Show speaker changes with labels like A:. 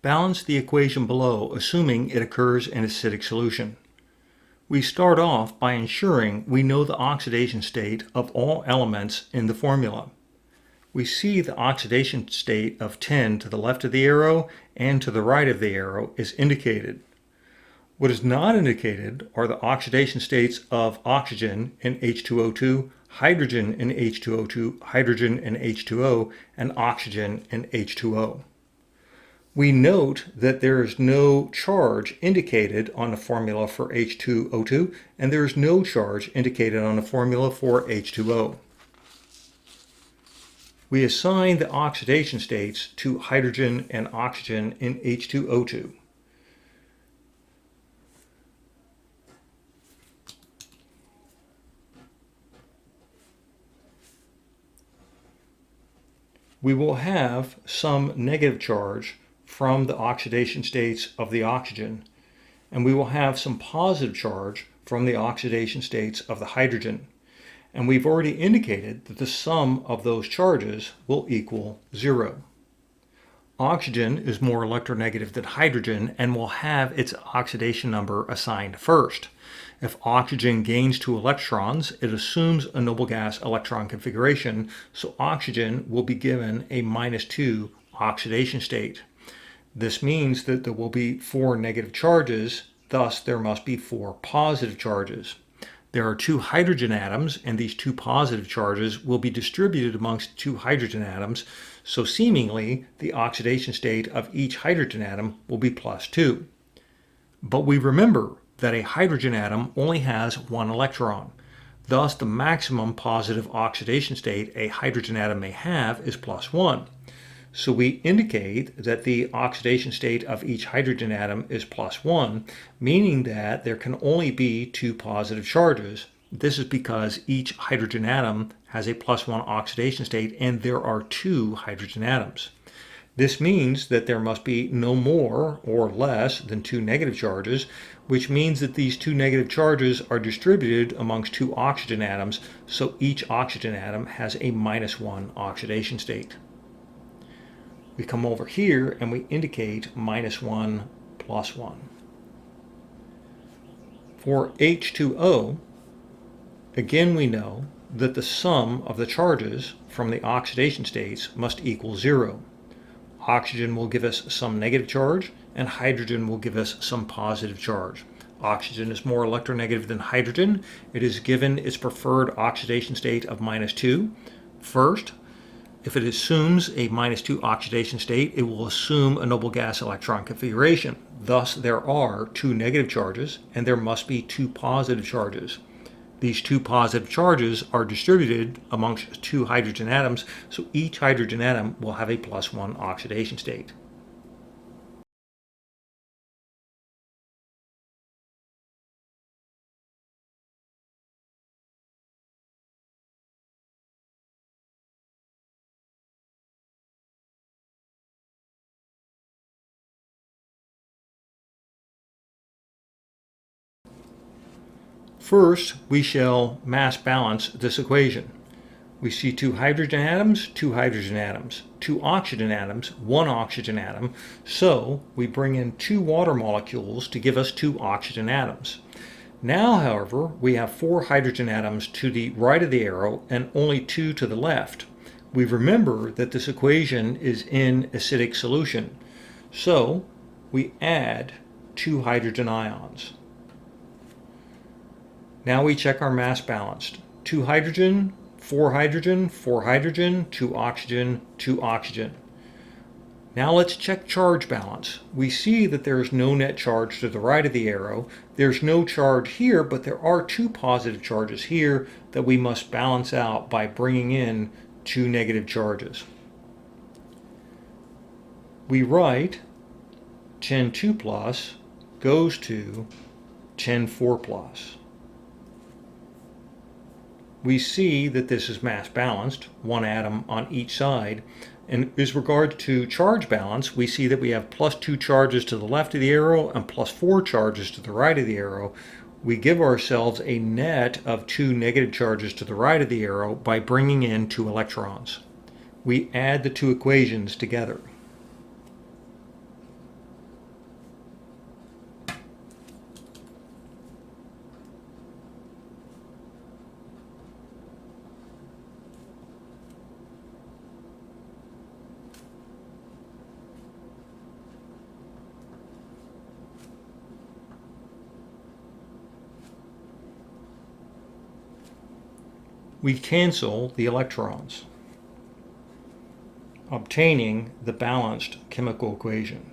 A: Balance the equation below, assuming it occurs in acidic solution. We start off by ensuring we know the oxidation state of all elements in the formula. We see the oxidation state of 10 to the left of the arrow and to the right of the arrow is indicated. What is not indicated are the oxidation states of oxygen in H2O2, hydrogen in H2O2, hydrogen in H2O, and oxygen in H2O. We note that there is no charge indicated on the formula for H2O2, and there is no charge indicated on the formula for H2O. We assign the oxidation states to hydrogen and oxygen in H2O2. We will have some negative charge from the oxidation states of the oxygen, and we will have some positive charge from the oxidation states of the hydrogen. And we've already indicated that the sum of those charges will equal 0. Oxygen is more electronegative than hydrogen and will have its oxidation number assigned first. If oxygen gains 2 electrons, it assumes a noble gas electron configuration, so oxygen will be given a -2 oxidation state. This means that there will be 4 negative charges, thus there must be 4 positive charges. There are 2 hydrogen atoms, and these 2 positive charges will be distributed amongst 2 hydrogen atoms, so seemingly the oxidation state of each hydrogen atom will be +2. But we remember that a hydrogen atom only has 1 electron. Thus, the maximum positive oxidation state a hydrogen atom may have is +1. So we indicate that the oxidation state of each hydrogen atom is +1, meaning that there can only be 2 positive charges. This is because each hydrogen atom has a +1 oxidation state and there are 2 hydrogen atoms. This means that there must be no more or less than 2 negative charges, which means that these 2 negative charges are distributed amongst 2 oxygen atoms, so each oxygen atom has a -1 oxidation state. We come over here and we indicate -1 +1. For H2O, again we know that the sum of the charges from the oxidation states must equal 0. Oxygen will give us some negative charge, and hydrogen will give us some positive charge. Oxygen is more electronegative than hydrogen. It is given its preferred oxidation state of -2. First, if it assumes a -2 oxidation state, it will assume a noble gas electron configuration. Thus, there are 2 negative charges, and there must be 2 positive charges. These 2 positive charges are distributed amongst 2 hydrogen atoms, so each hydrogen atom will have a +1 oxidation state. First, we shall mass balance this equation. We see 2 hydrogen atoms, 2 hydrogen atoms, 2 oxygen atoms, 1 oxygen atom, so we bring in 2 water molecules to give us 2 oxygen atoms. Now, however, we have 4 hydrogen atoms to the right of the arrow and only 2 to the left. We remember that this equation is in acidic solution, so we add 2 hydrogen ions. Now we check our mass balanced. 2 hydrogen, 4 hydrogen, 4 hydrogen, 2 oxygen, 2 oxygen. Now let's check charge balance. We see that there is no net charge to the right of the arrow. There's no charge here, but there are 2 positive charges here that we must balance out by bringing in 2 negative charges. We write 10(2 plus goes to 10(4 plus. We see that this is mass balanced, 1 atom on each side. And as regards to charge balance, we see that we have +2 charges to the left of the arrow and +4 charges to the right of the arrow. We give ourselves a net of 2 negative charges to the right of the arrow by bringing in 2 electrons. We add the 2 equations together. we cancel the electrons, obtaining the balanced chemical equation.